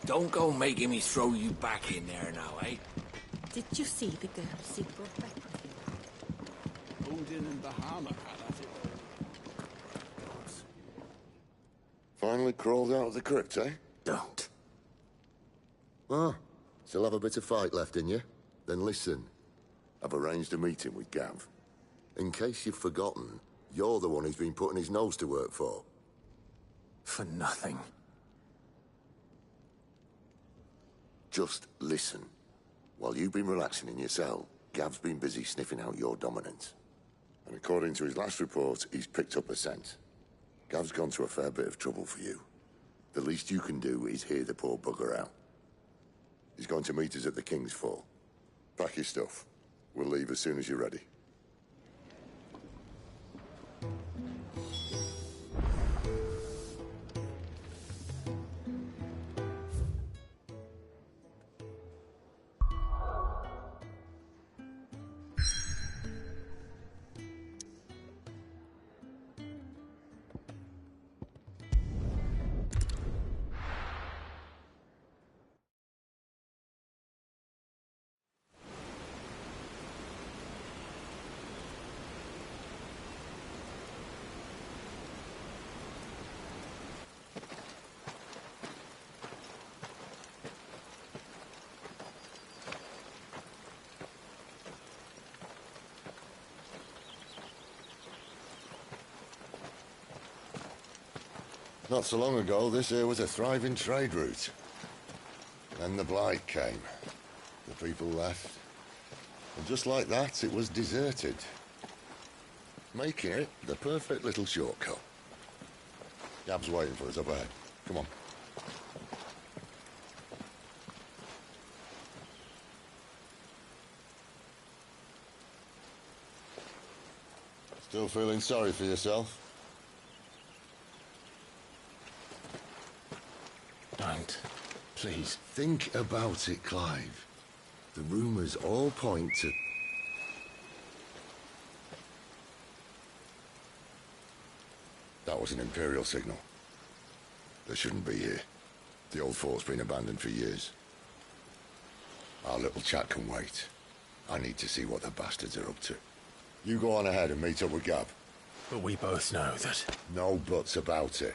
Don't go making me throw you back in there now, eh? Did you see the girls he brought back? Odin and Bahama had at it. Finally crawled out of the crypt, eh? Don't. Ah, still have a bit of fight left in you? Then listen. I've arranged a meeting with Gav. In case you've forgotten, you're the one who's been putting his nose to work for. For nothing. Just listen. While you've been relaxing in your cell, Gav's been busy sniffing out your dominance. And according to his last report, he's picked up a scent. Gav's gone to a fair bit of trouble for you. The least you can do is hear the poor bugger out. He's going to meet us at the King's Fall. Pack your stuff. We'll leave as soon as you're ready. Not so long ago, this here was a thriving trade route. Then the Blight came. The people left. And just like that, it was deserted. Making it the perfect little shortcut. Gab's waiting for us up ahead. Come on. Still feeling sorry for yourself? Don't. Please. Think about it, Clive. The rumours all point to... That was an Imperial signal. They shouldn't be here. The old fort's been abandoned for years. Our little chat can wait. I need to see what the bastards are up to. You go on ahead and meet up with Gab. But we both know that... No buts about it.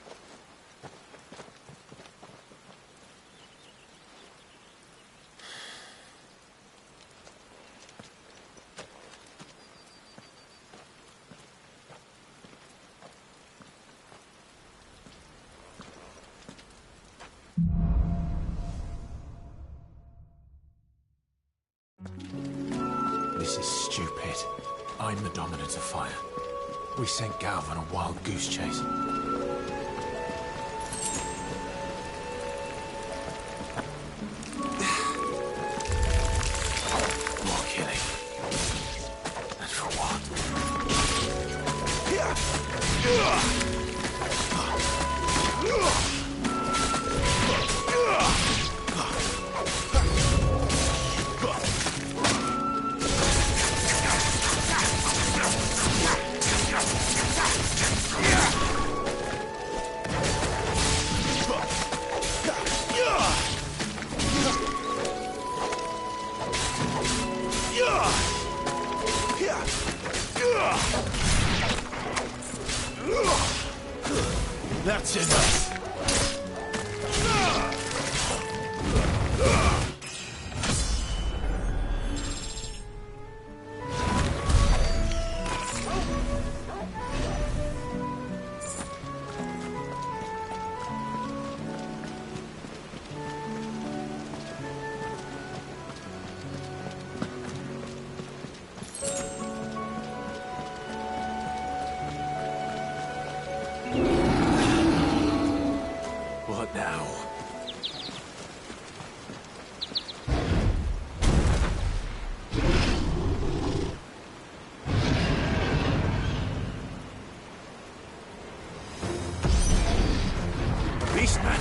This is stupid. I'm the dominant of fire. We sent Gav on a wild goose chase. More killing. And for what? That's enough. What now? Beastman!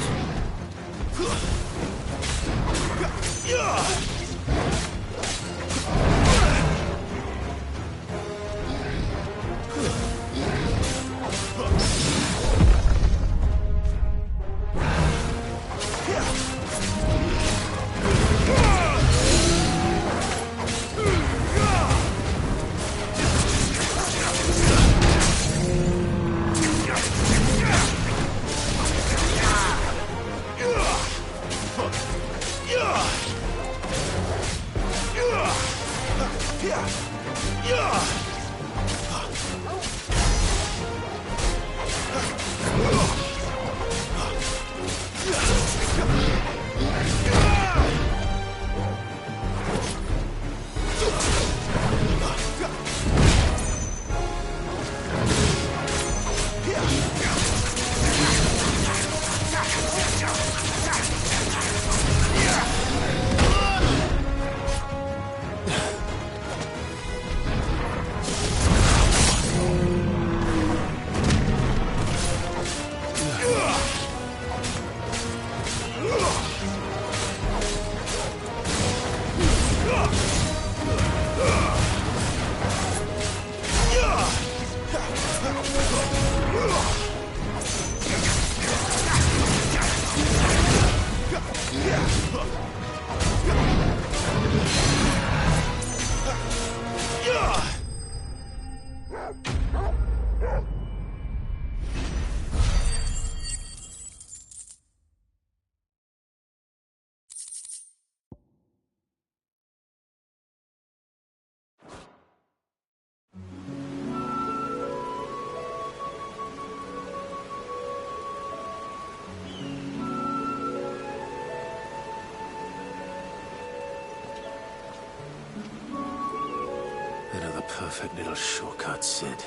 Perfect little shortcut, Sid.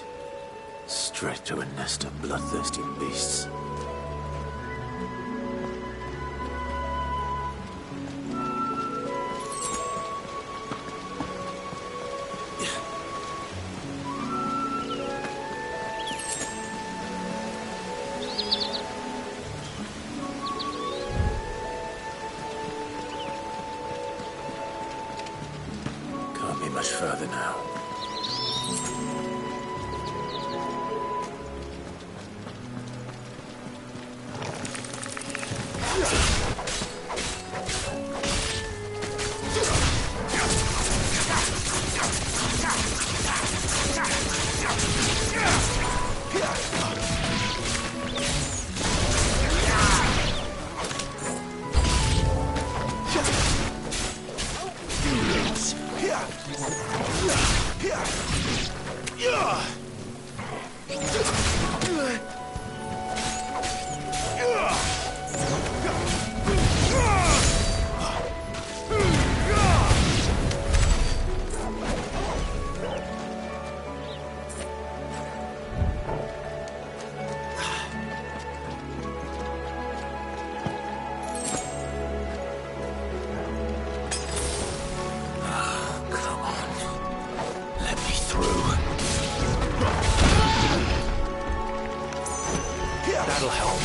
Straight to a nest of bloodthirsty beasts. Can't be much further now. That'll help.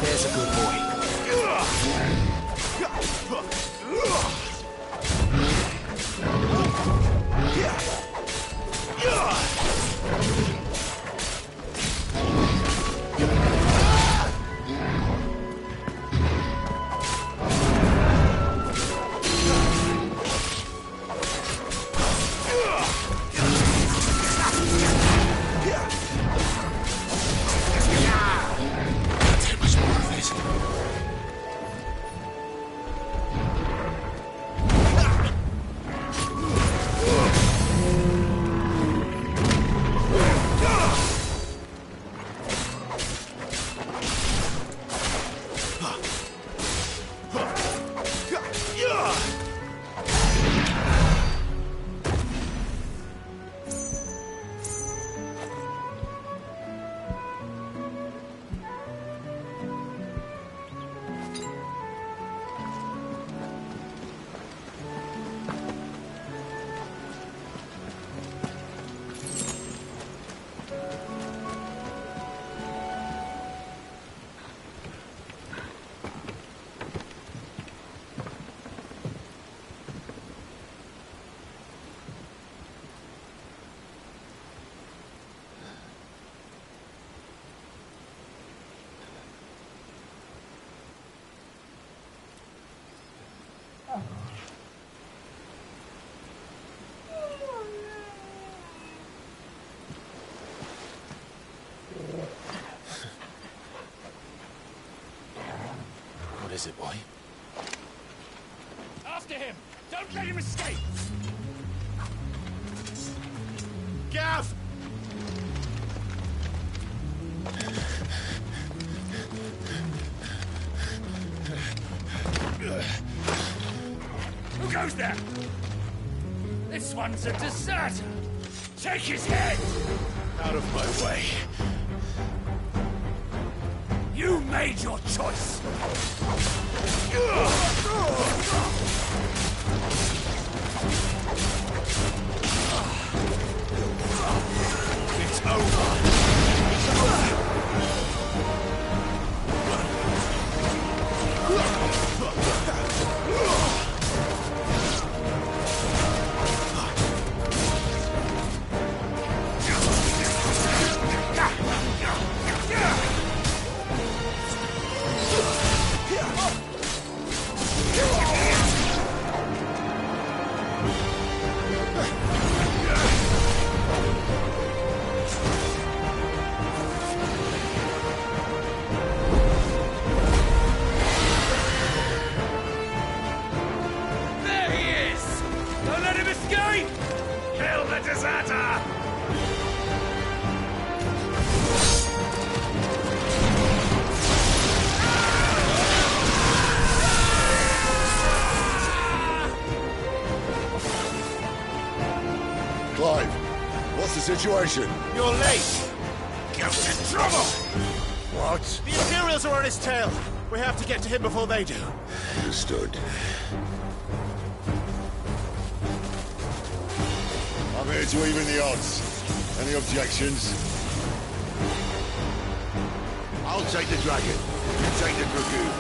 There's a good boy. What is it, boy? After him! Don't let him escape! Gav! Who goes there? This one's a deserter! Take his head! Out of my way. You made your choice! It's over. situation? You're late. Ghost in trouble! What? The Imperials are on his tail. We have to get to him before they do. Understood. I'm here to even the odds. Any objections? I'll take the dragon. You take the dragoon.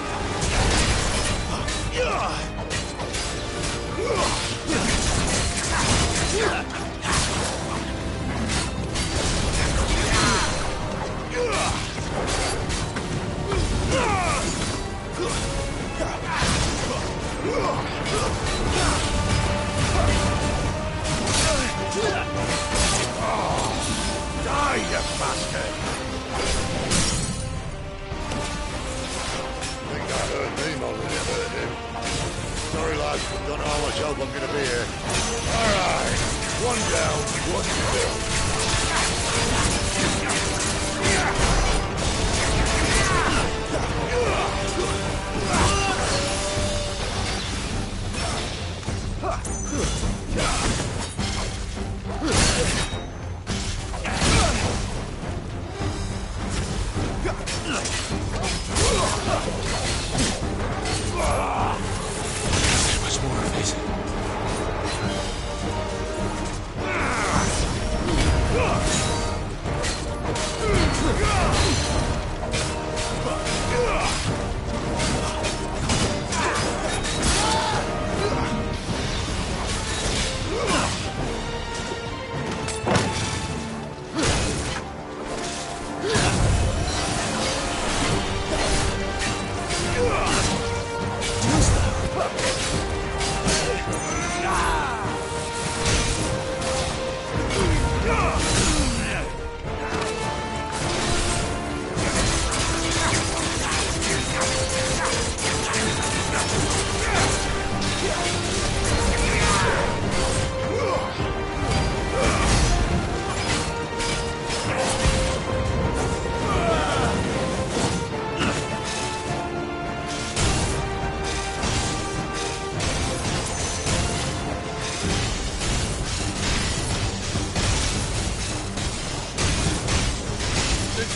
Die, you bastard! I think that hurt me more than it hurt him. Sorry, lad. Don't know how much help I'm gonna be here. All right. One down, one to go. Much more of this.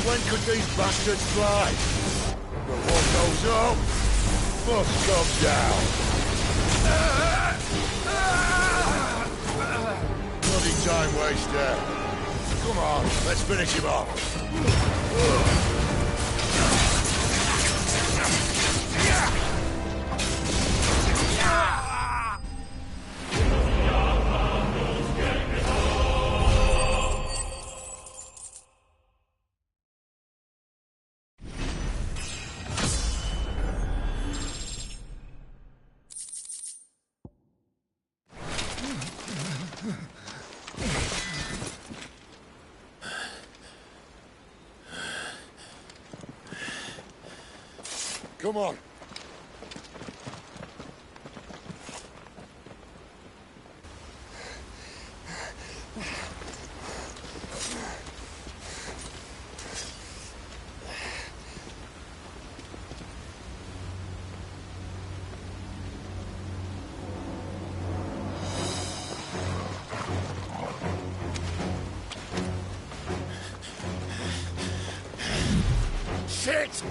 When could these bastards fly? But what goes up must come down. Bloody time waster. Come on, let's finish him off. Come on. Shit!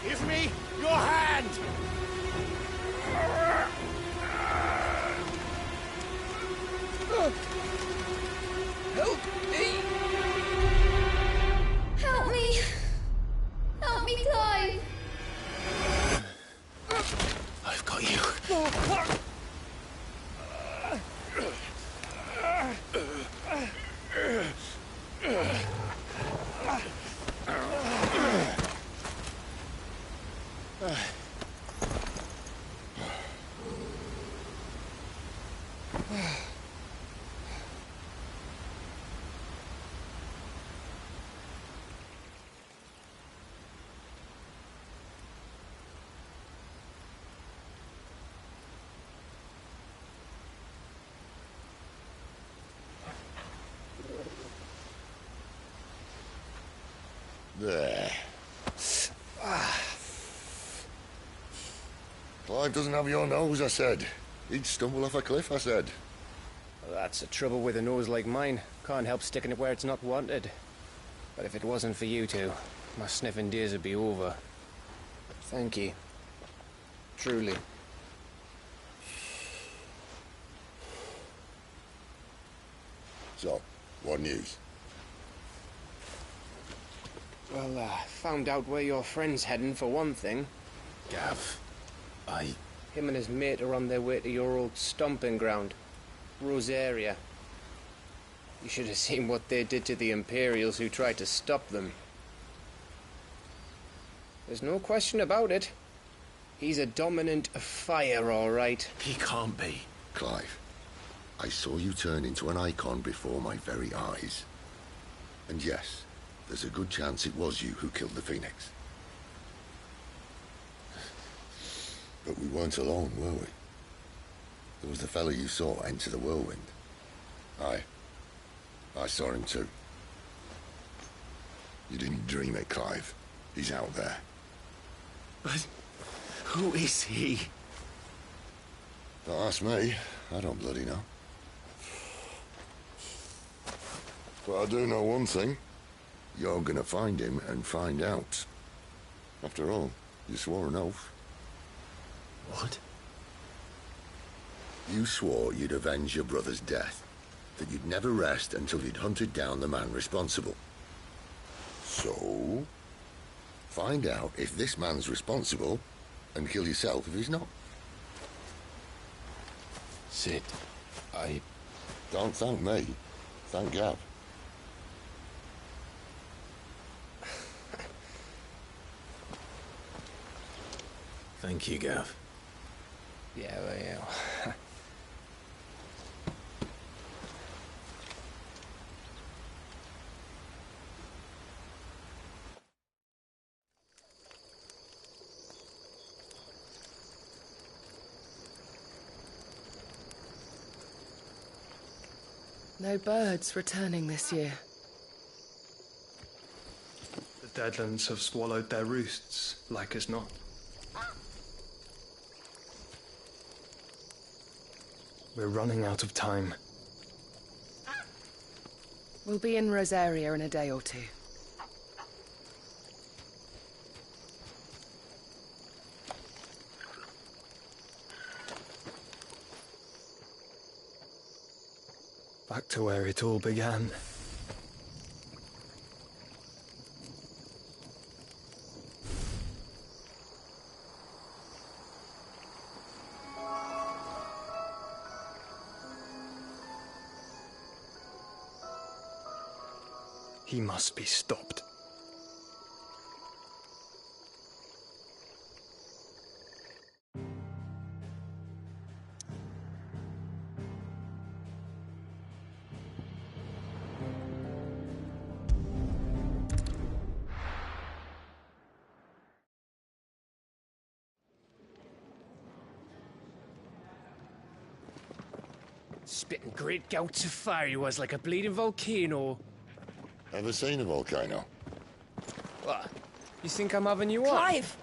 Give me your hand! Help me! Help me! Help me, Clive! I've got you. There. Clive doesn't have your nose, I said. He'd stumble off a cliff, I said. Well, that's the trouble with a nose like mine. Can't help sticking it where it's not wanted. But if it wasn't for you two, my sniffing days would be over. Thank you. Truly. So, what news? Well, found out where your friend's heading, for one thing. Gav, Him and his mate are on their way to your old stomping ground, Rosaria. You should have seen what they did to the Imperials who tried to stop them. There's no question about it. He's a dominant of fire, all right. he can't be. Clive, I saw you turn into an icon before my very eyes. And yes, there's a good chance it was you who killed the Phoenix. But we weren't alone, were we? There was the fellow you saw enter the whirlwind. I saw him too. You didn't dream it, Clive. He's out there. But who is he? Don't ask me. I don't bloody know. But I do know one thing. You're gonna find him and find out. After all, you swore an oath. What? You swore you'd avenge your brother's death, that you'd never rest until you'd hunted down the man responsible. So, find out if this man's responsible, and kill yourself if he's not. Sid, Don't thank me. Thank Gav. Thank you, Gav. Yeah, well, yeah. No birds returning this year. The Deadlands have swallowed their roosts, like as not. We're running out of time. We'll be in Rosaria in a day or two. Back to where it all began. He must be stopped. Spitting great gouts of fire he was, like a bleeding volcano. Ever seen a volcano? What? You think I'm having you on? Clive!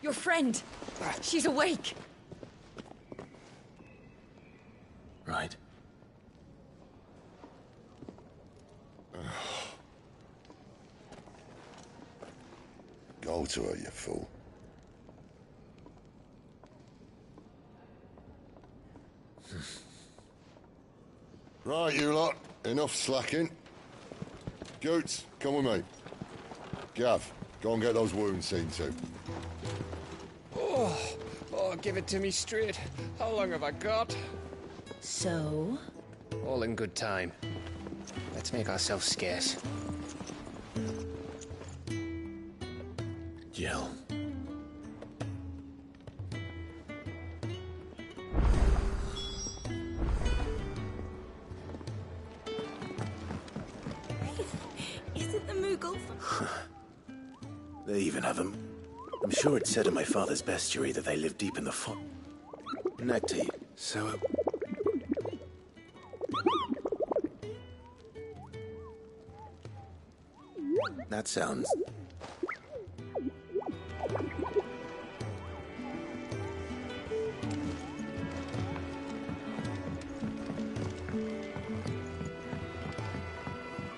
Your friend! She's awake! Right. Go to her, you fool. Right, you lot. Enough slacking. Goots, come with me. Gav, go and get those wounds seen to. Oh, give it to me straight. How long have I got? So? All in good time. Let's make ourselves scarce. Jill. Moogle. They even have them. I'm sure it said in my father's bestiary that they live deep in the Nectar. So... That sounds...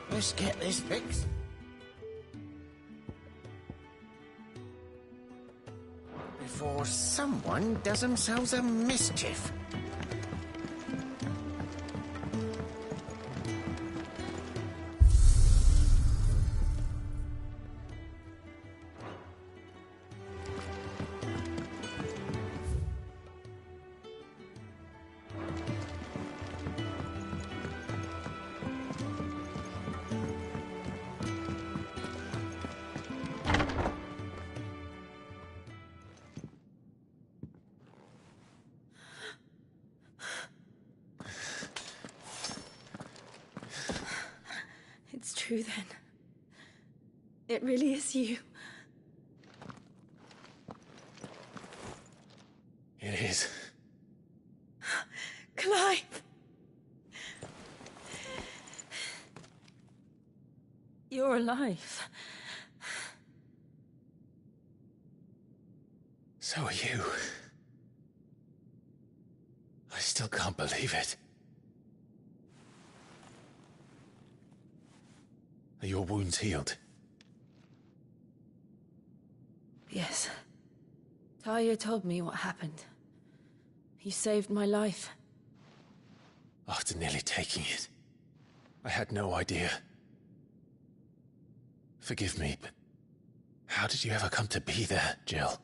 Let's get this fixed. Before someone does themselves a mischief. It's true then. It really is you. It is. Clive! You're alive. So are you. I still can't believe it. Are your wounds healed? Yes. Talia told me what happened. You saved my life. After nearly taking it, I had no idea. Forgive me, but how did you ever come to be there, Jill?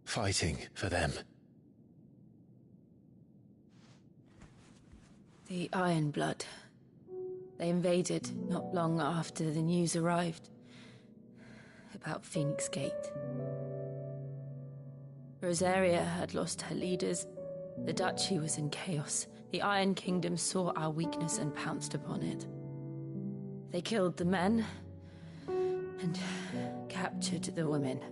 Fighting for them. The Iron Blood. They invaded not long after the news arrived about Phoenix Gate. Rosaria had lost her leaders. The Duchy was in chaos. The Iron Kingdom saw our weakness and pounced upon it. They killed the men and captured the women.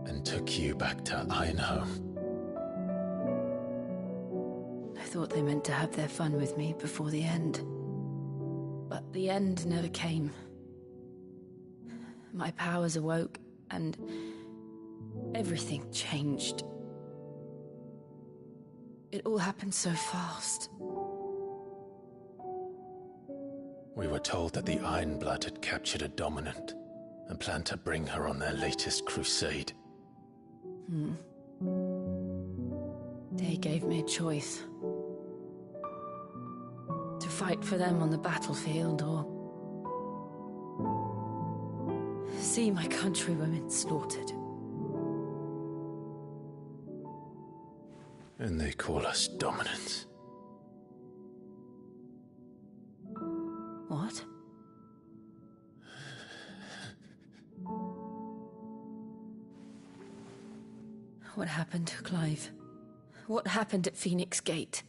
And took you back to Ironhome. I thought they meant to have their fun with me before the end. But the end never came. My powers awoke, and everything changed. It all happened so fast. We were told that the Iron Blood had captured a dominant and planned to bring her on their latest crusade. They gave me a choice. To fight for them on the battlefield, or see my countrywomen slaughtered. And they call us dominants. What? What happened, Clive? What happened at Phoenix Gate?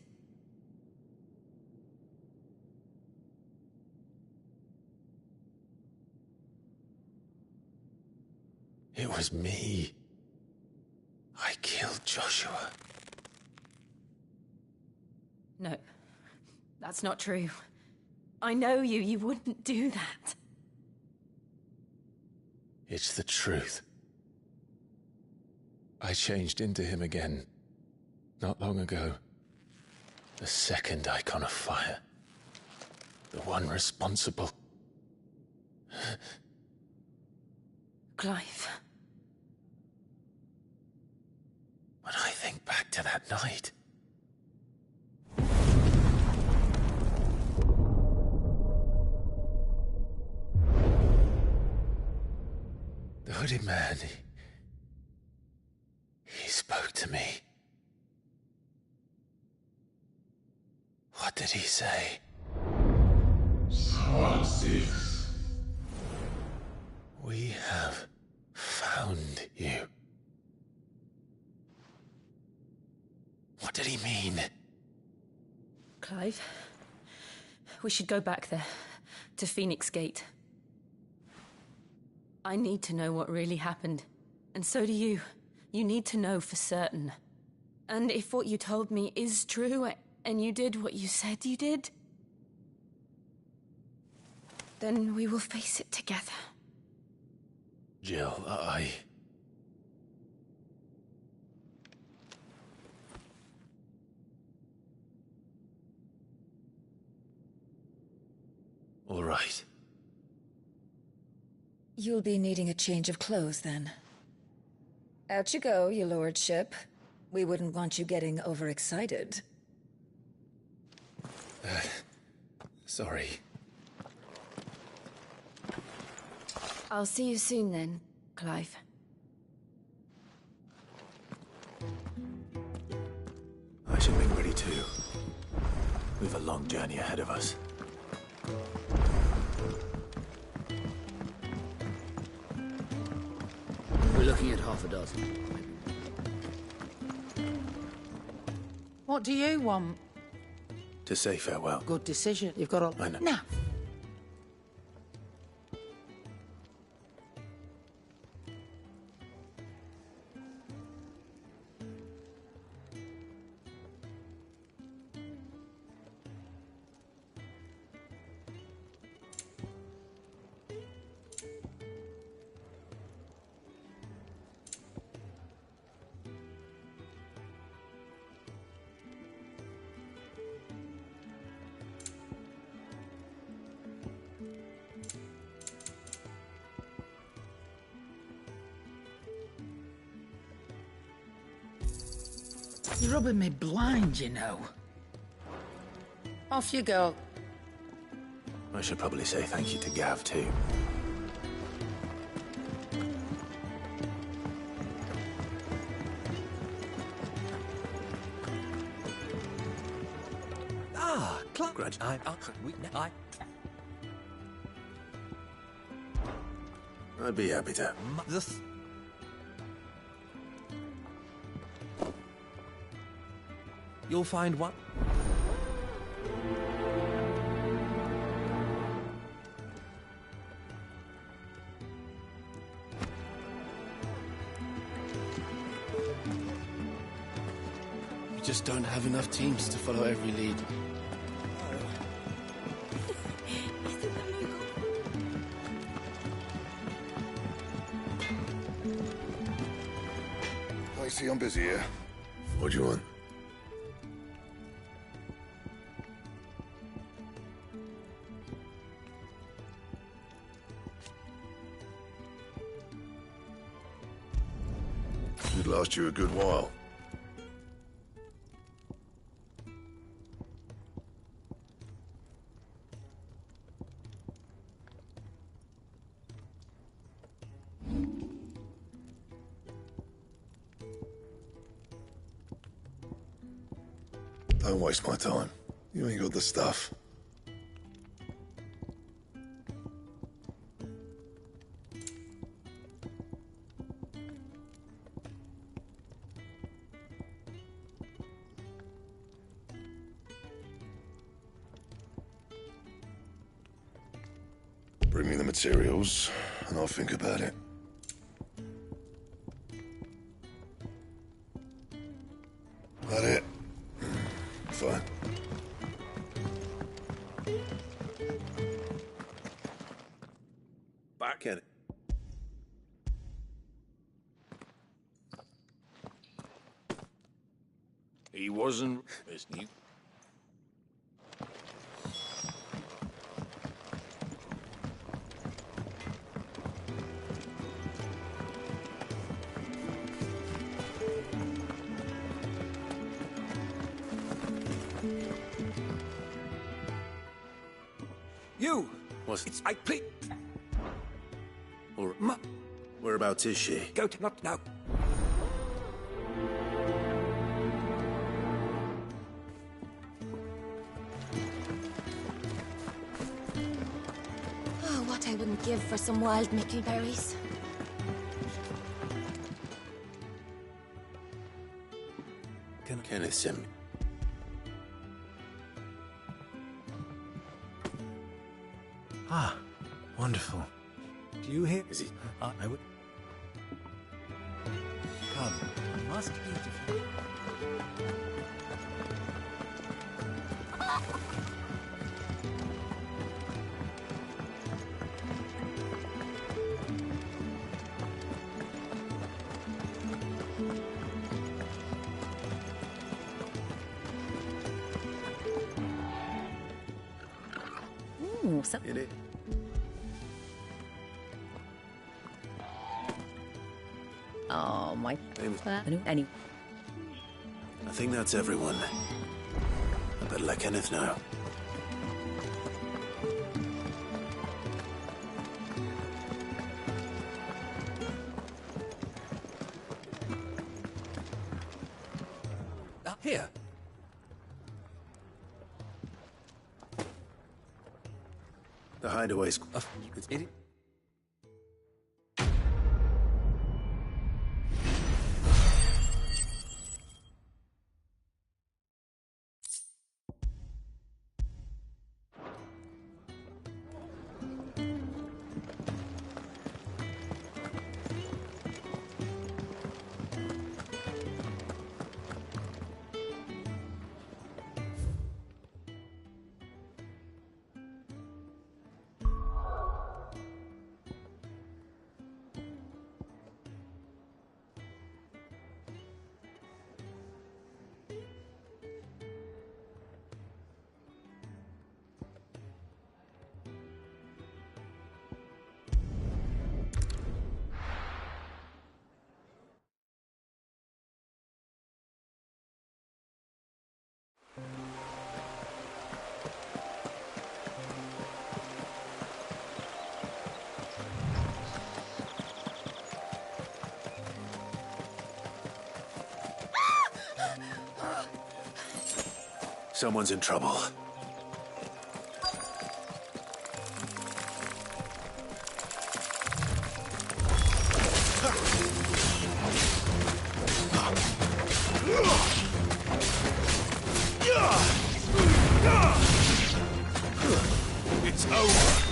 It was me. I killed Joshua. No, that's not true. I know you. You wouldn't do that. It's the truth. I changed into him again, not long ago. The second icon of fire. The one responsible. Clive. When I think back to that night... The hooded man, he spoke to me. What did he say? Part 6. We have found you. What did he mean? Clive, We should go back there, to Phoenix Gate. I need to know what really happened. And so do you. You need to know for certain. And if what you told me is true, and you did what you said you did, then we will face it together. Jill, All right. You'll be needing a change of clothes, then. Out you go, your lordship. We wouldn't want you getting overexcited. Sorry. I'll see you soon then, Clive. I should make ready too. We've a long journey ahead of us. We're looking at half a dozen. What do you want? To say farewell. Good decision. You've got all... I know. Now. You're rubbing me blind, you know. Off you go. I should probably say thank you to Gav too. Grudge. I'd be happy to. You'll find one. We just don't have enough teams to follow every lead. I see I'm busy here. What do you want? Should last you a good while. Don't waste my time. You ain't got the stuff. Bring me the materials, and I'll think about it. That it? Fine. Back at it. He wasn't, isn't he? You! What's... It's... I please... Or... Whereabouts is she? Go to... Not now. Oh, what I wouldn't give for some wild mickleberries. Kenneth sent me. Ah, wonderful. Do you hear? Is he? I would. Come, I must eat if you. Ooh, so It is. oh my. Any. I think that's everyone. I better let Kenneth know. Here. The hideaway's... It. Someone's in trouble. It's over.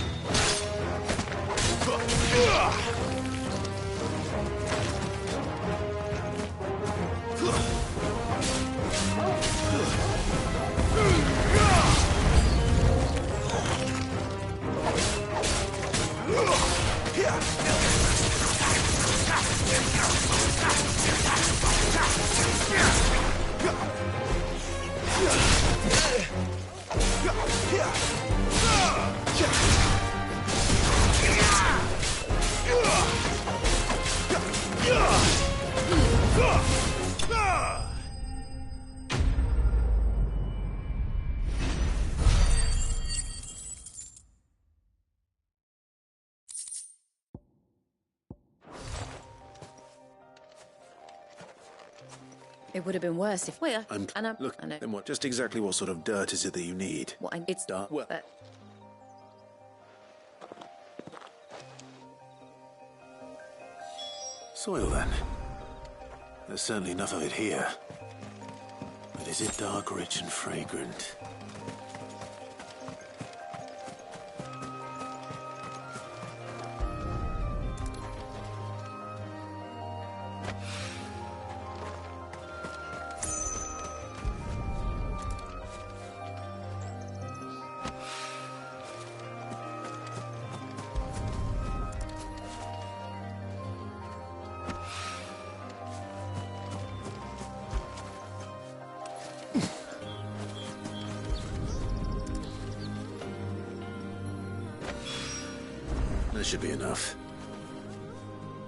It would have been worse if we're. Look, I know. then what? Just exactly what sort of dirt is it that you need? It's Dirt. Well, soil then. There's certainly enough of it here. But is it dark, rich, and fragrant? That should be enough.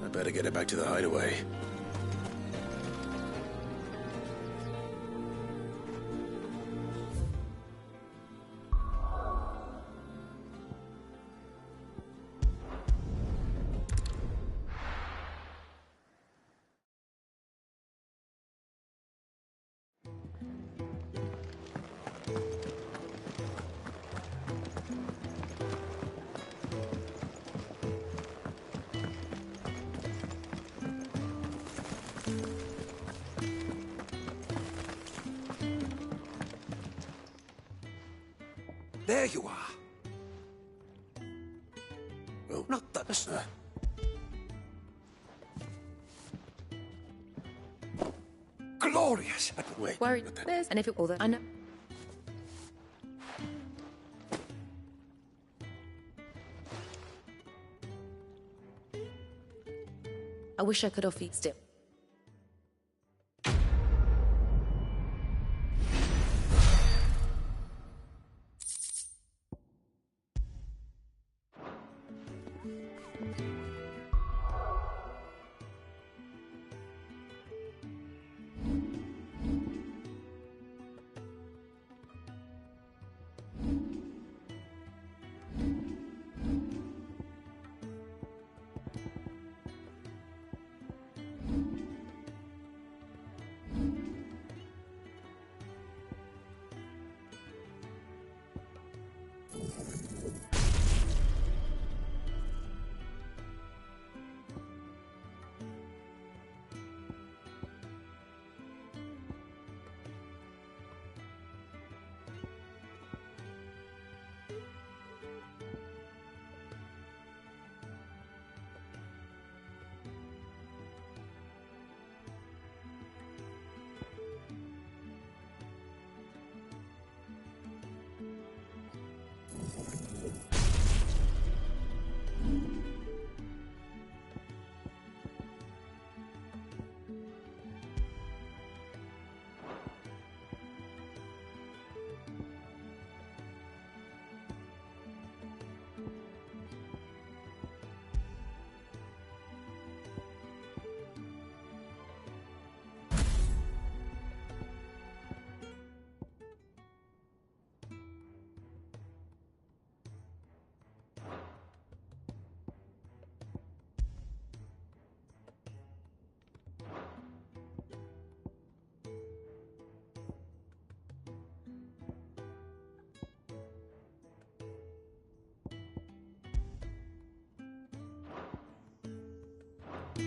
I better get it back to the hideaway. There you are. Glorious! Wait. Worry. There's and if it all that I know. I wish I could offer you still.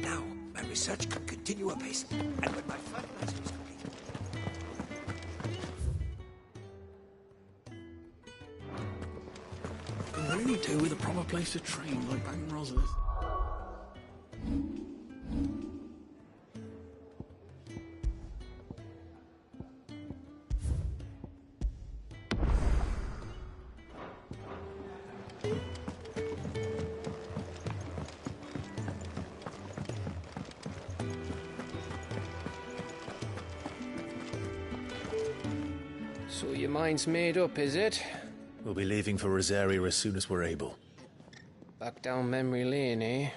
Now, my research can continue apace, and when my fertilizer is complete... Can really do with a proper place to train like back in Roslyn. So your mind's made up, is it? We'll be leaving for Rosaria as soon as we're able. Back down memory lane, eh?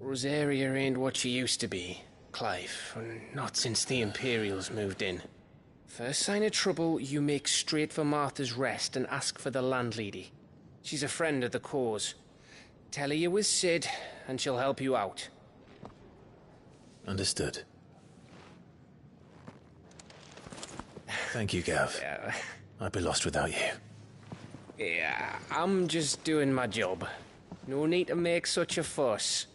Rosaria ain't what she used to be, Clive. Not since the Imperials moved in. First sign of trouble, you make straight for Martha's Rest and ask for the landlady. She's a friend of the cause. Tell her you was Sid, and she'll help you out. Understood. Thank you, Gav. Yeah. I'd be lost without you. Yeah, I'm just doing my job. No need to make such a fuss.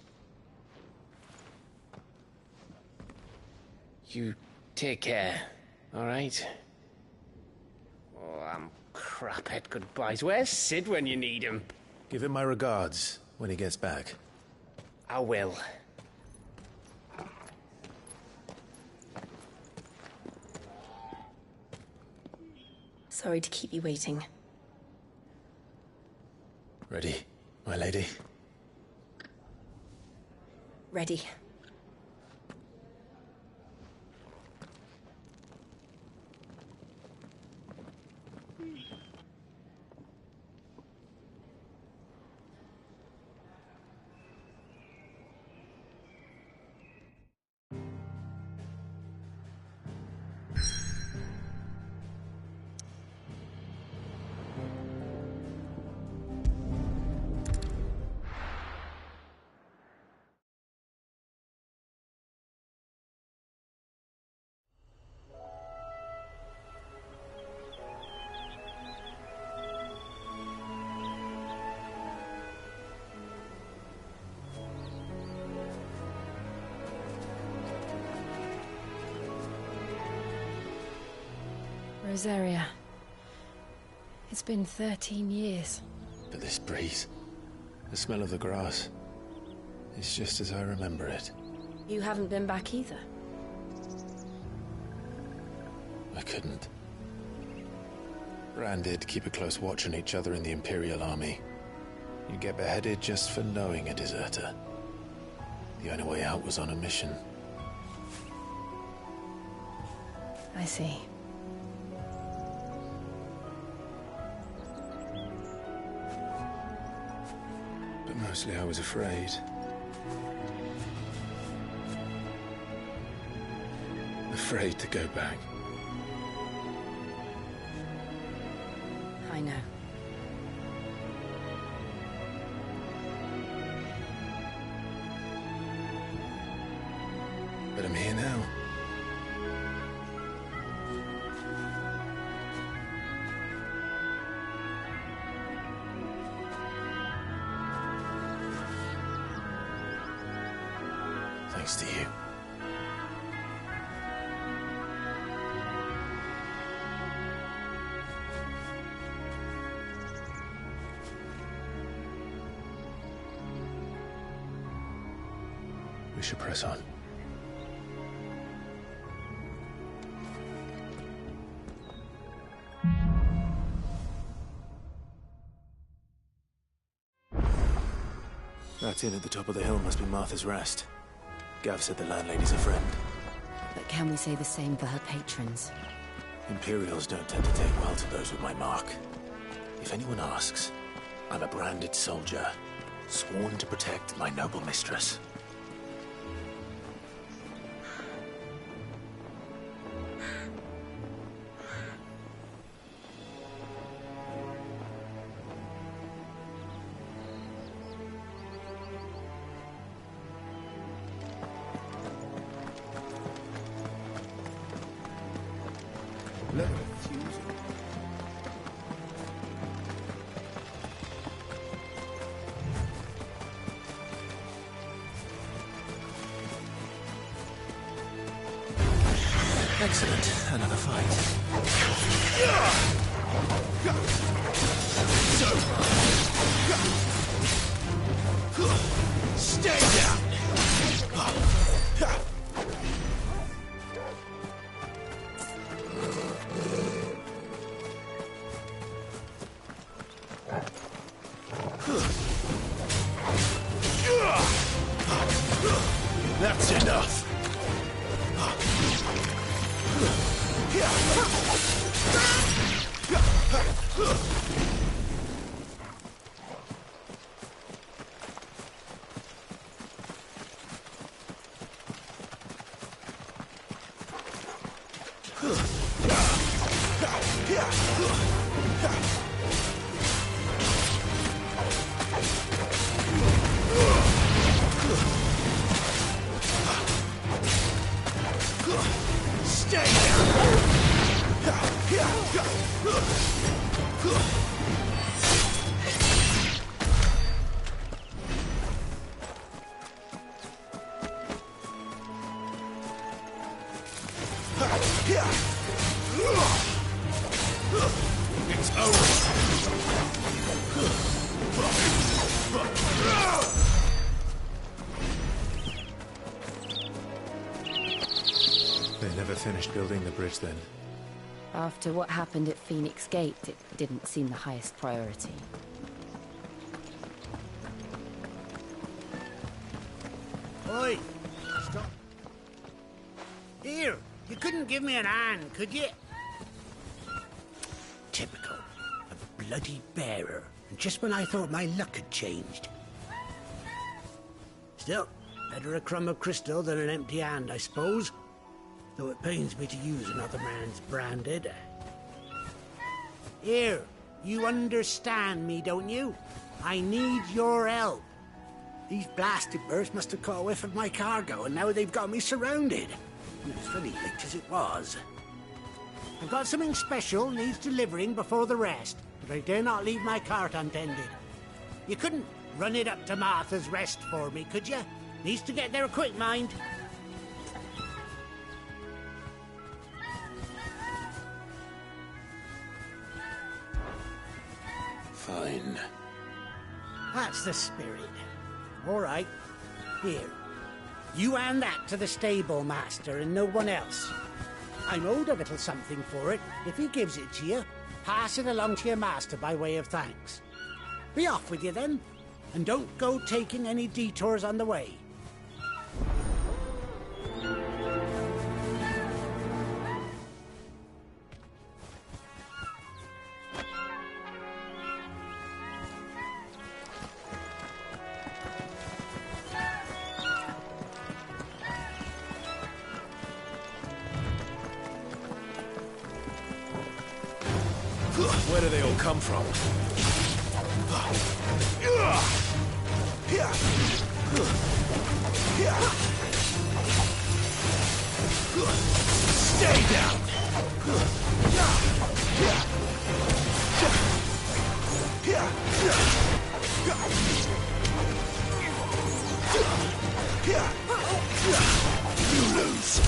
You take care, all right? Oh, I'm crap at goodbyes. Where's Sid when you need him? Give him my regards when he gets back. I will. Sorry to keep you waiting. Ready, my lady? Ready. Rosaria. It's been 13 years. But this breeze, the smell of the grass, it's just as I remember it. You haven't been back either? I couldn't. Bran did keep a close watch on each other in the Imperial Army. You get beheaded just for knowing a deserter. The only way out was on a mission. I see. But mostly I was afraid. Afraid to go back. I know. But I'm here now. Thanks to you. We should press on. That inn at the top of the hill must be Martha's Rest. Gav said the landlady's a friend. But can we say the same for her patrons? Imperials don't tend to take well to those with my mark. If anyone asks, I'm a branded soldier, sworn to protect my noble mistress. Excellent. Another fight. Stay down! That's enough. It's over. They never finished building the bridge then. After what happened at Phoenix Gate, it didn't seem the highest priority. Oi! Stop. Here, you couldn't give me an hand, could you? Typical of a bloody bearer. And just when I thought my luck had changed. Still, better a crumb of crystal than an empty hand, I suppose. Though it pains me to use another man's branded. Here, you understand me, don't you? I need your help. These blasted birds must have caught a whiff of my cargo, and now they've got me surrounded. And it's fully licked as it was. I've got something special needs delivering before the rest, but I dare not leave my cart untended. You couldn't run it up to Martha's Rest for me, could you? Needs to get there quick, mind. Fine. That's the spirit. All right. Here. You hand that to the stable master and no one else. I'm owed a little something for it. If he gives it to you, pass it along to your master by way of thanks. Be off with you then, and don't go taking any detours on the way. Where do they all come from? Stay down! You lose!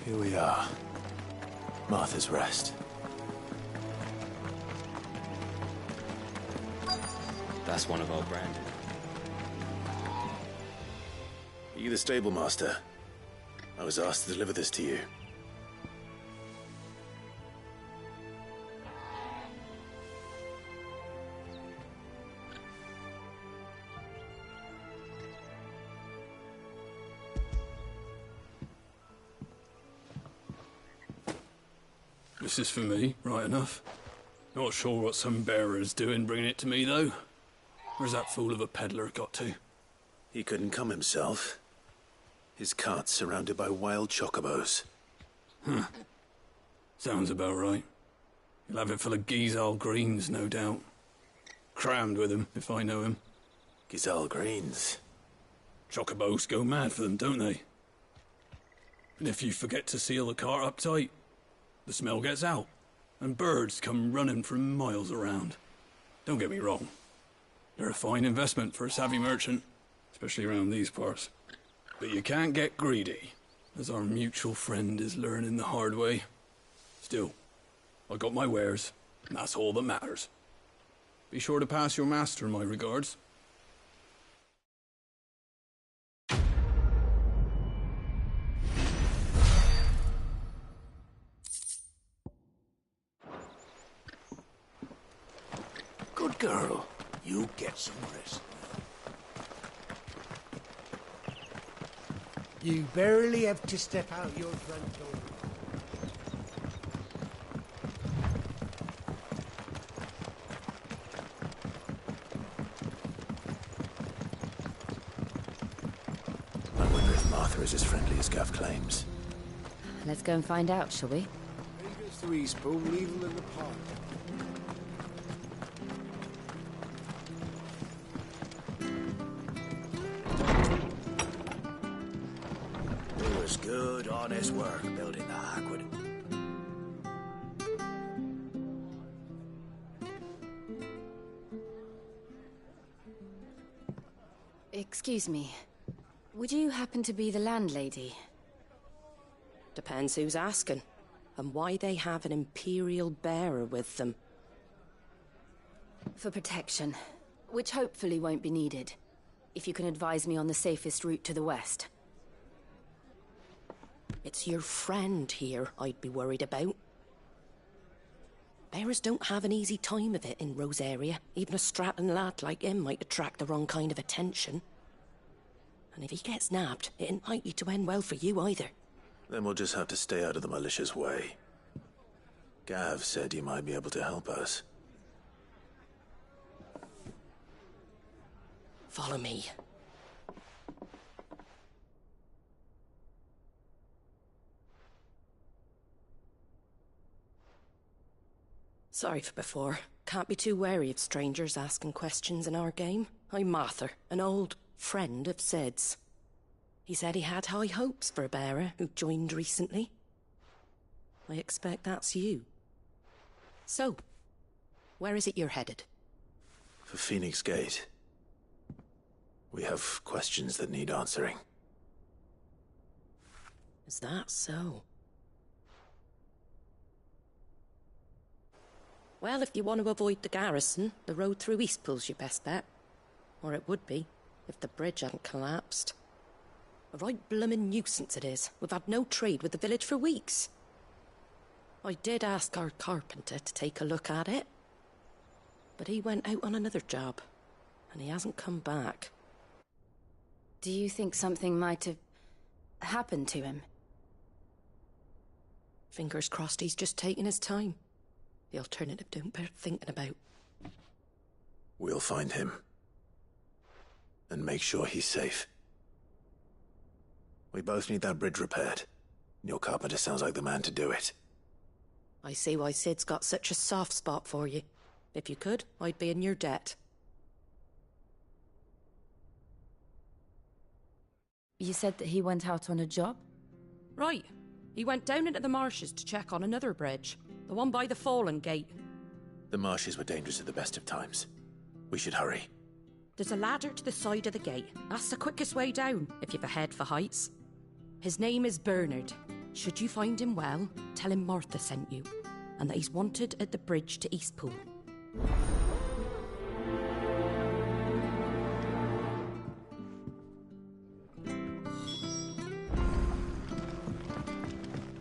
Here we are. Martha's Rest. That's one of our brand. Are you the stable master? I was asked to deliver this to you. This is for me, right enough. Not sure what some bearer's doing bringing it to me, though. Where's that fool of a peddler got to? He couldn't come himself. His cart's surrounded by wild chocobos. Huh. Sounds about right. He'll have it full of Gizal greens, no doubt. Crammed with them, if I know him. Gizal greens? Chocobos go mad for them, don't they? And if you forget to seal the cart up tight, the smell gets out, and birds come running from miles around. Don't get me wrong. They're a fine investment for a savvy merchant, especially around these parts. But you can't get greedy, as our mutual friend is learning the hard way. Still, I got my wares, and that's all that matters. Be sure to pass your master my regards. Good girl. You get some rest. You barely have to step out your front door. I wonder if Martha is as friendly as Gav claims. Let's go and find out, shall we? Goes to Eastbourne, leave them in the park. It was good, honest work building the Hagwood. Excuse me. Would you happen to be the landlady? Depends who's asking, and why they have an Imperial bearer with them. For protection, which hopefully won't be needed. If you can advise me on the safest route to the west. It's your friend here I'd be worried about. Bearers don't have an easy time of it in Rosaria. Even a Stratton lad like him might attract the wrong kind of attention. And if he gets nabbed, it ain't likely to end well for you either. Then we'll just have to stay out of the malicious way. Gav said he might be able to help us. Follow me. Sorry for before. Can't be too wary of strangers asking questions in our game. I'm Martha, an old friend of Sid's. He said he had high hopes for a bearer who joined recently. I expect that's you. So, where is it you're headed? For Phoenix Gate, we have questions that need answering. Is that so? Well, if you want to avoid the garrison, the road through Eastpool's your best bet. Or it would be, if the bridge hadn't collapsed. A right bloomin' nuisance it is. We've had no trade with the village for weeks. I did ask our carpenter to take a look at it, but he went out on another job, and he hasn't come back. Do you think something might have happened to him? Fingers crossed he's just taking his time. The alternative don't bear thinking about. We'll find him. And make sure he's safe. We both need that bridge repaired. Your carpenter sounds like the man to do it. I see why Sid's got such a soft spot for you. If you could, I'd be in your debt. You said that he went out on a job? Right. He went down into the marshes to check on another bridge. The one by the Fallen Gate. The marshes were dangerous at the best of times. We should hurry. There's a ladder to the side of the gate. That's the quickest way down, if you've a head for heights. His name is Bernard. Should you find him well, tell him Martha sent you, and that he's wanted at the bridge to Eastpool.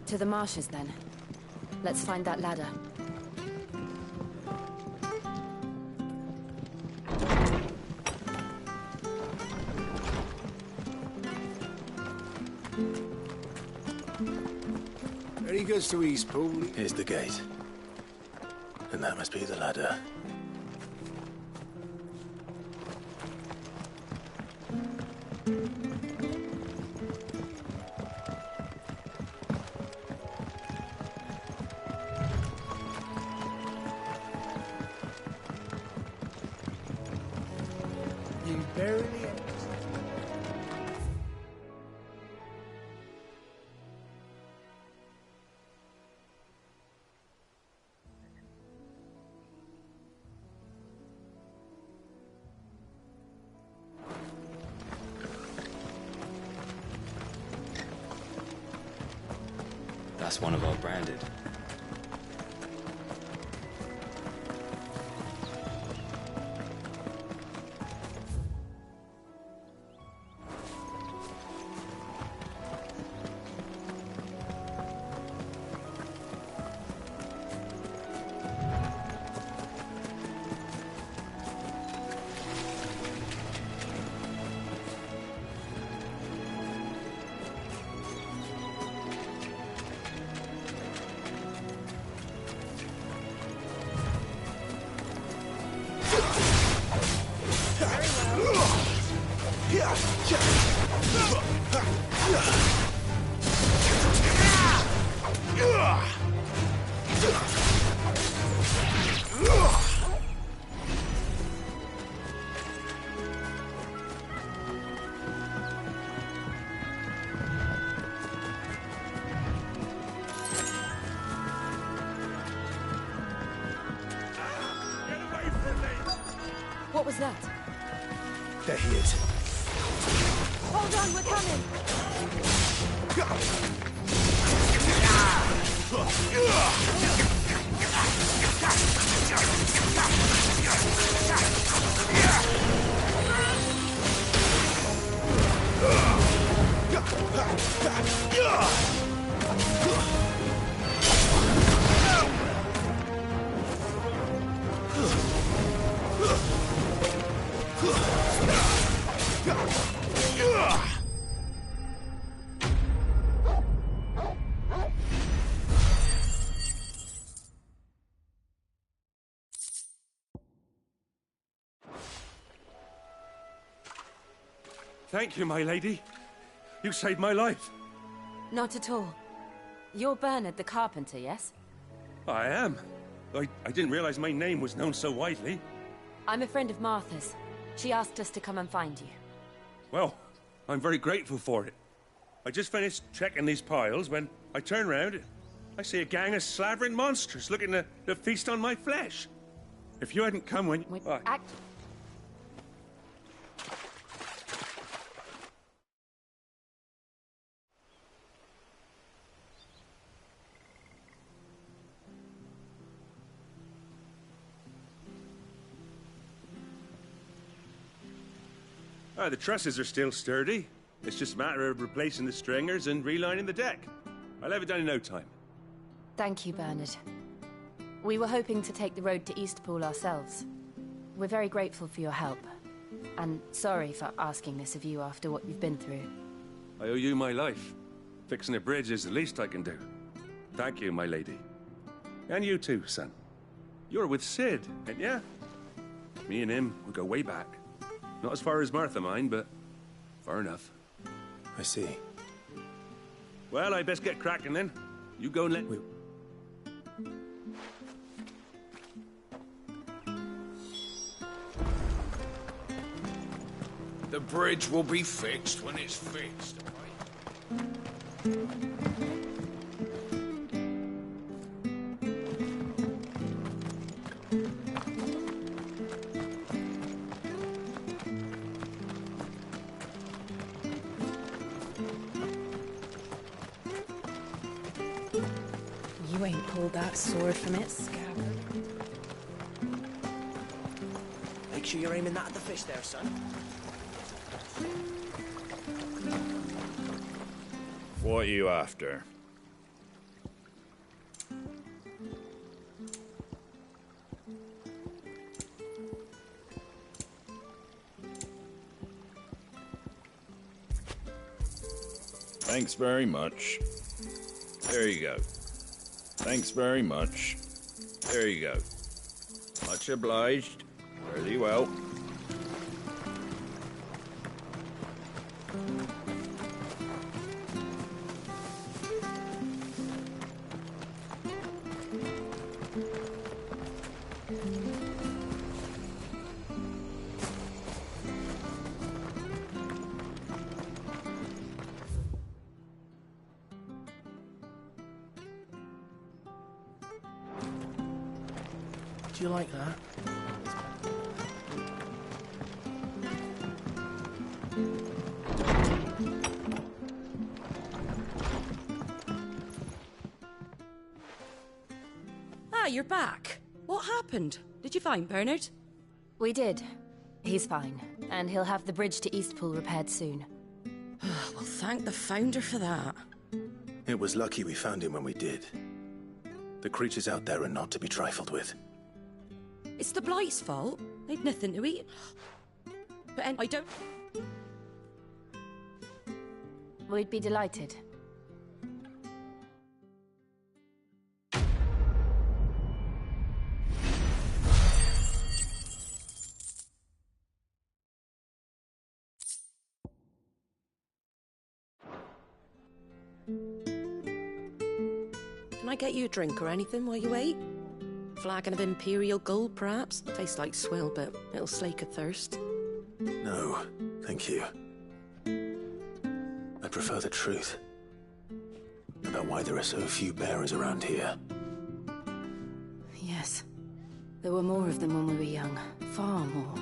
To the marshes, then. Let's find that ladder. Very good to Eastpool. Here's the gate. And that must be the ladder. You barely... That's one of our branded. What was that? There he is. Hold on, we're coming! Thank you, my lady. You saved my life. Not at all. You're Bernard the carpenter, yes? I am. I didn't realize my name was known so widely. I'm a friend of Martha's. She asked us to come and find you. Well, I'm very grateful for it. I just finished checking these piles when I turn round. I see a gang of slavering monsters looking to feast on my flesh. If you hadn't come when... The trusses are still sturdy. It's just a matter of replacing the stringers and relining the deck. I'll have it done in no time. Thank you, Bernard. We were hoping to take the road to Eastpool ourselves. We're very grateful for your help. And sorry for asking this of you after what you've been through. I owe you my life. Fixing a bridge is the least I can do. Thank you, my lady. And you too, son. You're with Sid, ain't ya? Me and him, we go way back. Not as far as Martha, mind, but far enough. I see. Well, I best get cracking then. You go and let... The bridge will be fixed when it's fixed. You ain't pulled that sword from its scabbard. Make sure you're aiming that at the fish there, son. What are you after? Thanks very much. There you go. Thanks very much. There you go. Much obliged. Fairly well. Do you like that? Ah, you're back. What happened? Did you find Bernard? We did. He's fine, and he'll have the bridge to Eastpool repaired soon. Well, thank the Founder for that. It was lucky we found him when we did. The creatures out there are not to be trifled with. It's the Blight's fault. They'd nothing to eat. But I don't... We'd be delighted. Can I get you a drink or anything while you wait? Flagon of Imperial Gold, perhaps? Tastes like swill, but it'll slake a thirst. No, thank you. I prefer the truth. About why there are so few bearers around here. Yes. There were more of them when we were young. Far more.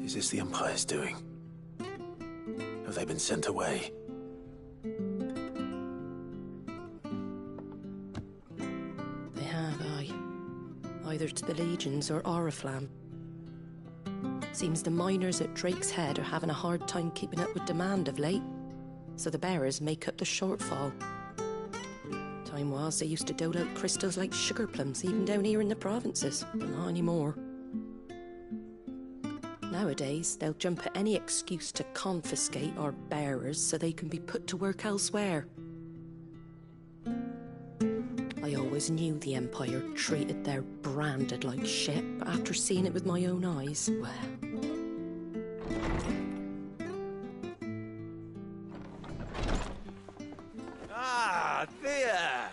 Is this the Empire's doing? Have they been sent away? They have, aye. Either to the Legions or Oriflamme. Seems the miners at Drake's Head are having a hard time keeping up with demand of late, so the bearers make up the shortfall. Time was they used to dole out crystals like sugar plums, even down here in the provinces, but not anymore. Nowadays, they'll jump at any excuse to confiscate our bearers so they can be put to work elsewhere. I always knew the Empire treated their branded like shit, but after seeing it with my own eyes, well... Ah, Thea!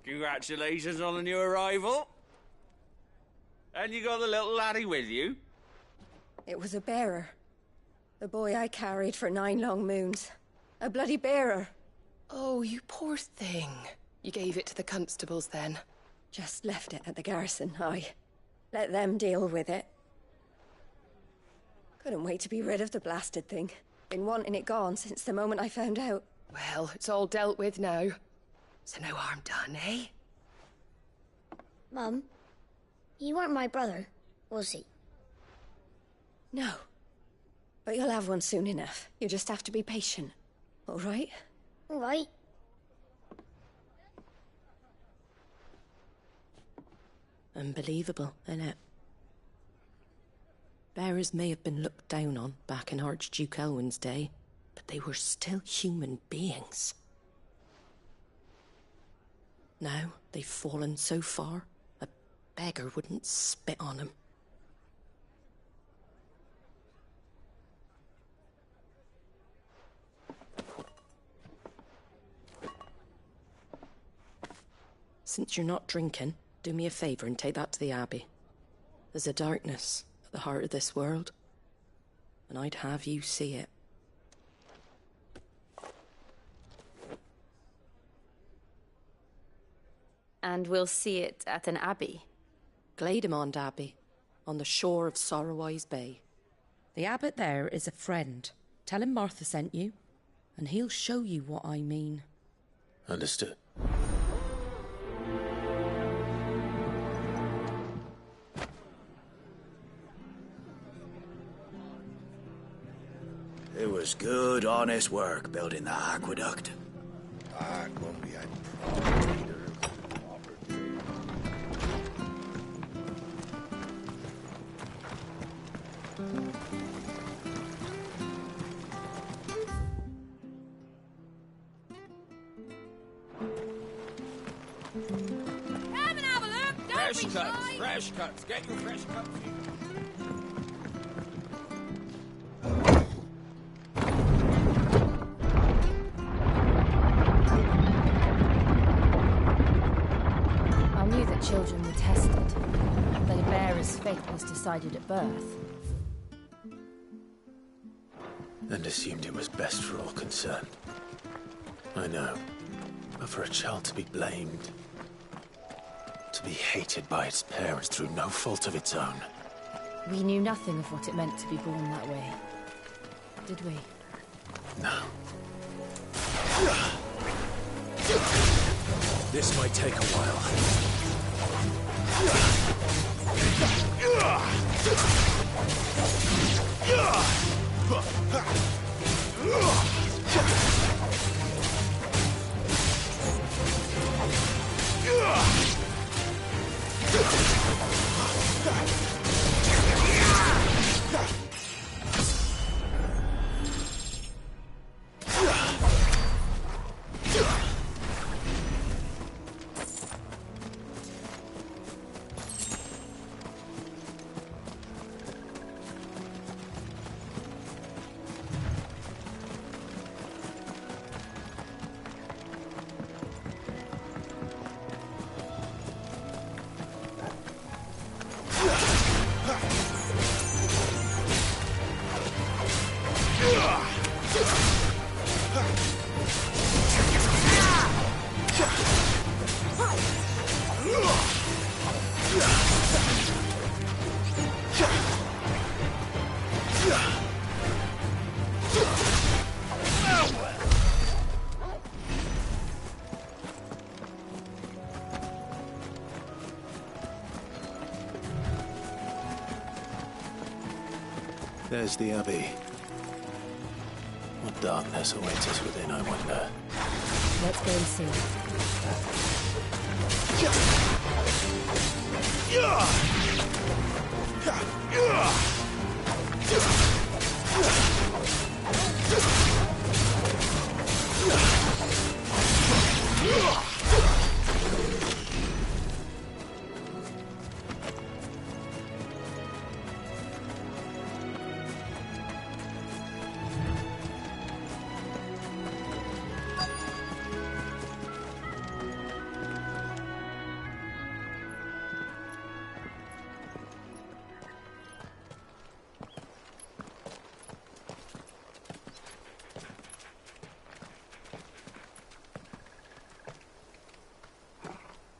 Congratulations on the new arrival. And you got the little laddie with you? It was a bearer. The boy I carried for 9 long moons. A bloody bearer. Oh, you poor thing. You gave it to the constables then? Just left it at the garrison, aye. Let them deal with it. Couldn't wait to be rid of the blasted thing. Been wanting it gone since the moment I found out. Well, it's all dealt with now. So no harm done, eh? Mum, you weren't my brother, was he? No. But you'll have one soon enough. You just have to be patient. All right? All right. Unbelievable, innit? Bearers may have been looked down on back in Archduke Elwin's day, but they were still human beings. Now they've fallen so far, a beggar wouldn't spit on them. Since you're not drinking, do me a favour and take that to the Abbey. There's a darkness at the heart of this world, and I'd have you see it. And we'll see it at an abbey? Glademond Abbey, on the shore of Sorrowise Bay. The abbot there is a friend. Tell him Martha sent you, and he'll show you what I mean. Understood. It was good, honest work building the aqueduct. Come and have a look! Don't be shy! Fresh cuts. Get your fresh cuts. I knew that children were tested, that a bearer's fate was decided at birth. And assumed it was best for all concerned. I know. But for a child to be blamed, to be hated by its parents through no fault of its own. We knew nothing of what it meant to be born that way, did we? No. This might take a while. There's the Abbey. What darkness awaits us within, I wonder. Let's go and see.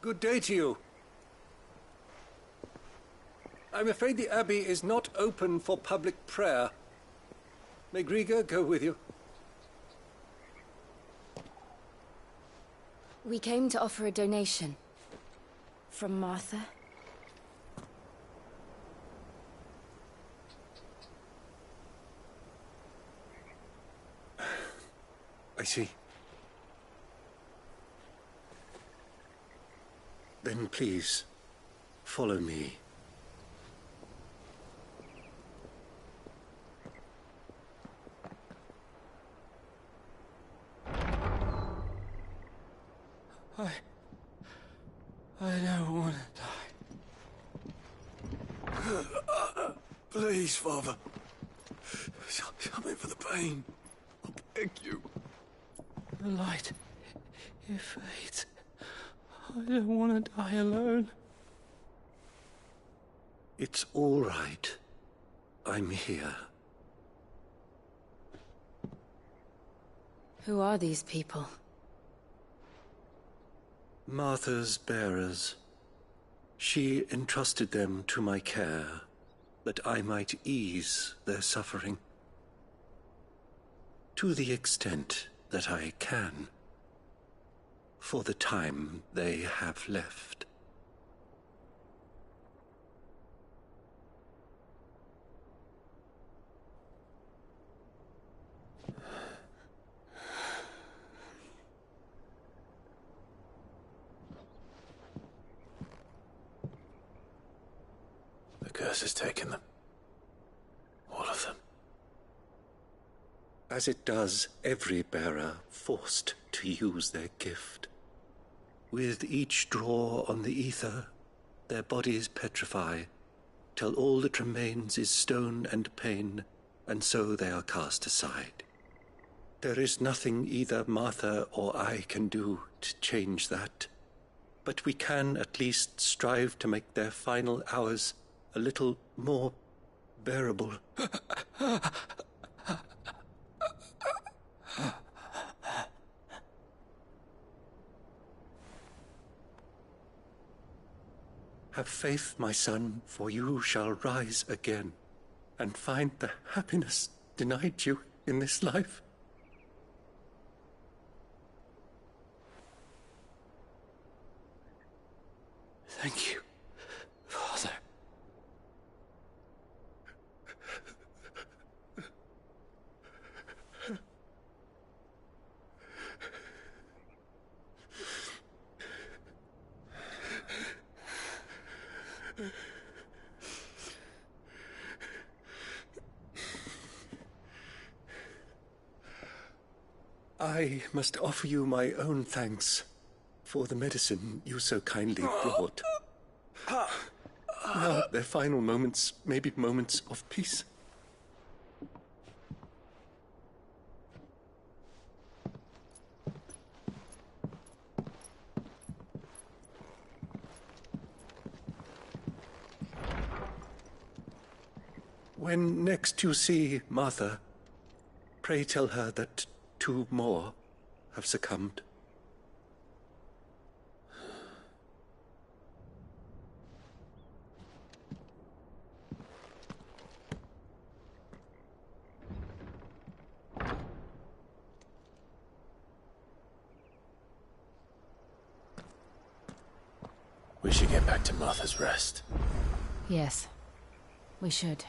Good day to you. I'm afraid the Abbey is not open for public prayer. May Griga go with you? We came to offer a donation. From Martha. I see. Then please, follow me. I don't want to die. Please, Father. Shut me for the pain. I beg you. The light, it fades. I don't want to die alone. It's all right. I'm here. Who are these people? Martha's bearers. She entrusted them to my care, that I might ease their suffering. To the extent that I can, for the time they have left. The curse has taken them. All of them. As it does every bearer forced to use their gift. With each draw on the ether, their bodies petrify, till all that remains is stone and pain, and so they are cast aside. There is nothing either Martha or I can do to change that, but we can at least strive to make their final hours a little more bearable. Have faith, my son, for you shall rise again, and find the happiness denied you in this life. Thank you, Father. I must offer you my own thanks for the medicine you so kindly brought. Now their final moments may be moments of peace. When next you see Martha, pray tell her that 2 more have succumbed. We should get back to Martha's Rest. Yes, we should.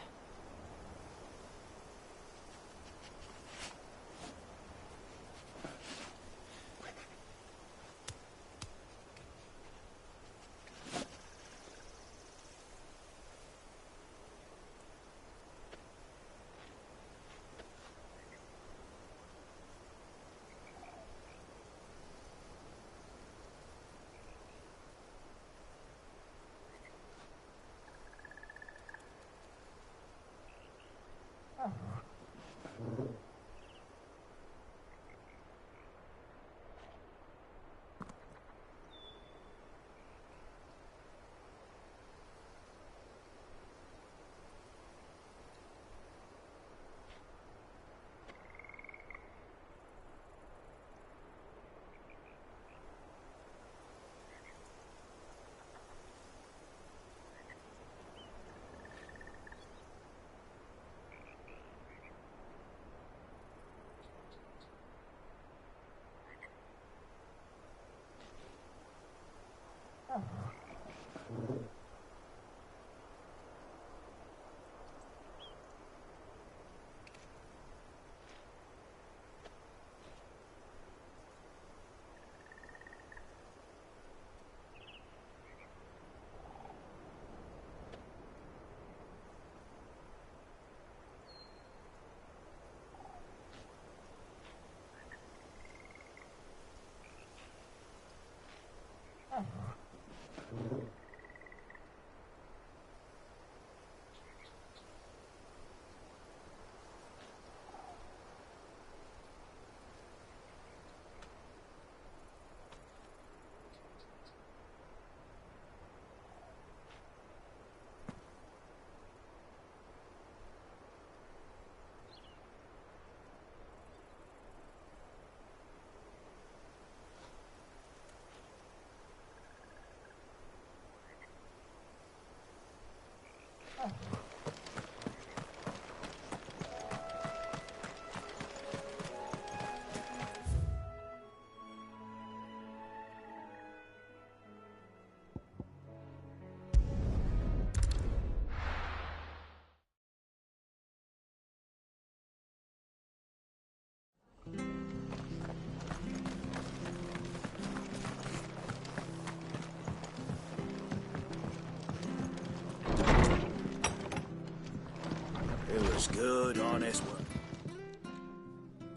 Just good, honest work.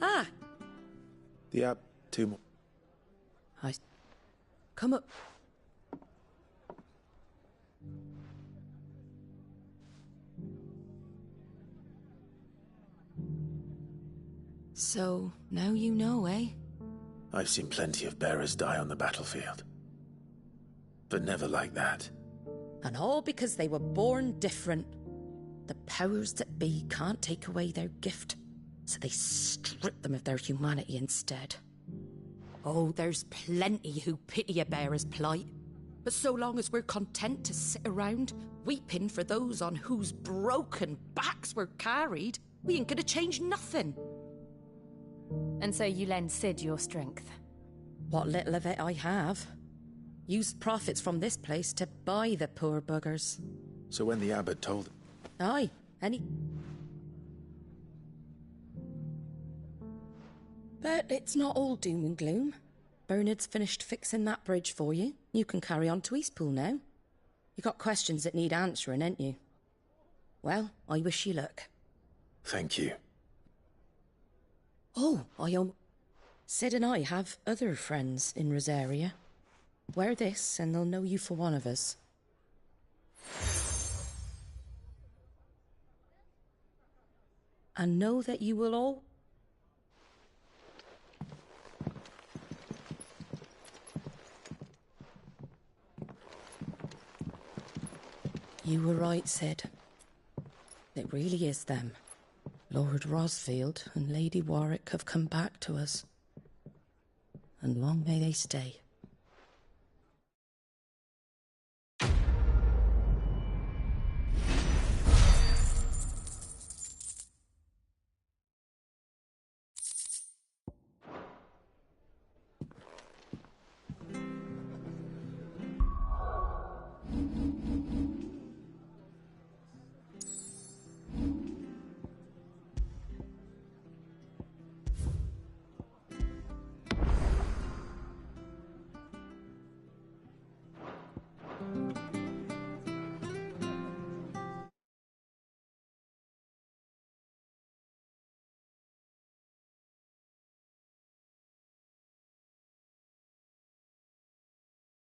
Ah, The 2 more. come up. So, now you know, eh? I've seen plenty of bearers die on the battlefield. But never like that. And all because they were born different. The powers that be can't take away their gift, so they strip them of their humanity instead. Oh, there's plenty who pity a bearer's plight. But so long as we're content to sit around, weeping for those on whose broken backs we're carried, we ain't gonna change nothing. And so you lend Sid your strength? What little of it I have. Used profits from this place to buy the poor buggers. So when the abbot told... Aye, But it's not all doom and gloom. Bernard's finished fixing that bridge for you. You can carry on to Eastpool now. You got questions that need answering, ain't you? Well, I wish you luck. Thank you. Oh, Sid and I have other friends in Rosaria. Wear this and they'll know you for one of us. And know that you will all... You were right, Sid. It really is them. Lord Rosfield and Lady Warwick have come back to us. And long may they stay.